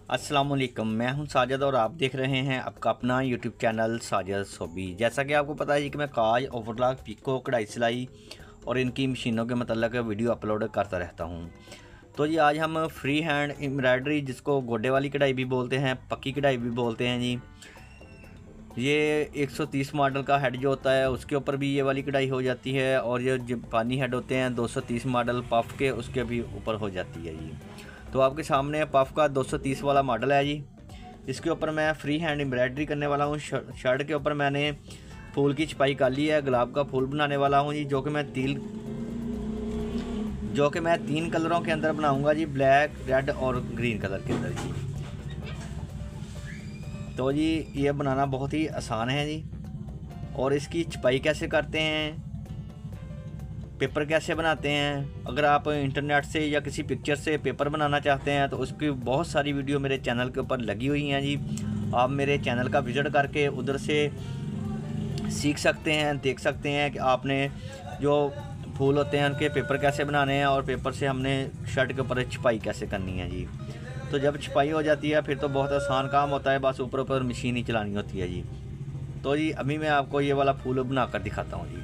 अस्सलाम वालेकुम, मैं हूं साजिद और आप देख रहे हैं आपका अपना यूट्यूब चैनल साजिद सोबी। जैसा कि आपको पता है कि मैं काज, ओवरलॉक, पिको, कढ़ाई सिलाई और इनकी मशीनों के मतलब वीडियो अपलोड करता रहता हूं। तो जी आज हम फ्री हैंड एम्ब्रॉयडरी, जिसको गोडे वाली कढ़ाई भी बोलते हैं, पक्की कढ़ाई भी बोलते हैं जी, ये 130 मॉडल का हेड जो होता है उसके ऊपर भी ये वाली कढ़ाई हो जाती है, और ये जो पानी हेड होते हैं 230 मॉडल पफ के, उसके भी ऊपर हो जाती है जी। तो आपके सामने पफ का 230 वाला मॉडल है जी। इसके ऊपर मैं फ्री हैंड एम्ब्रॉयडरी करने वाला हूँ। शर्ट के ऊपर मैंने फूल की छपाई कर ली है, गुलाब का फूल बनाने वाला हूँ जी, जो कि मैं 3 कलरों के अंदर बनाऊँगा जी, ब्लैक, रेड और ग्रीन कलर के अंदर जी। तो जी ये बनाना बहुत ही आसान है जी। और इसकी छपाई कैसे करते हैं, पेपर कैसे बनाते हैं, अगर आप इंटरनेट से या किसी पिक्चर से पेपर बनाना चाहते हैं तो उसकी बहुत सारी वीडियो मेरे चैनल के ऊपर लगी हुई हैं जी। आप मेरे चैनल का विज़िट करके उधर से सीख सकते हैं, देख सकते हैं कि आपने जो फूल होते हैं उनके पेपर कैसे बनाने हैं, और पेपर से हमने शर्ट के ऊपर छपाई कैसे करनी है जी। तो जब छपाई हो जाती है फिर तो बहुत आसान काम होता है, बस ऊपर ऊपर मशीन ही चलानी होती है जी। तो जी अभी मैं आपको ये वाला फूल बनाकर दिखाता हूँ जी।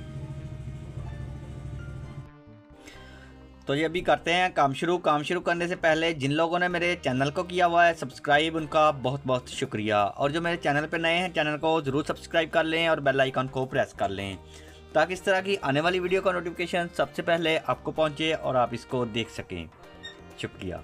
तो ये अभी करते हैं काम शुरू। काम शुरू करने से पहले जिन लोगों ने मेरे चैनल को किया हुआ है सब्सक्राइब, उनका बहुत बहुत शुक्रिया। और जो मेरे चैनल पर नए हैं, चैनल को ज़रूर सब्सक्राइब कर लें और बेल आइकन को प्रेस कर लें, ताकि इस तरह की आने वाली वीडियो का नोटिफिकेशन सबसे पहले आपको पहुंचे और आप इसको देख सकें। शुक्रिया।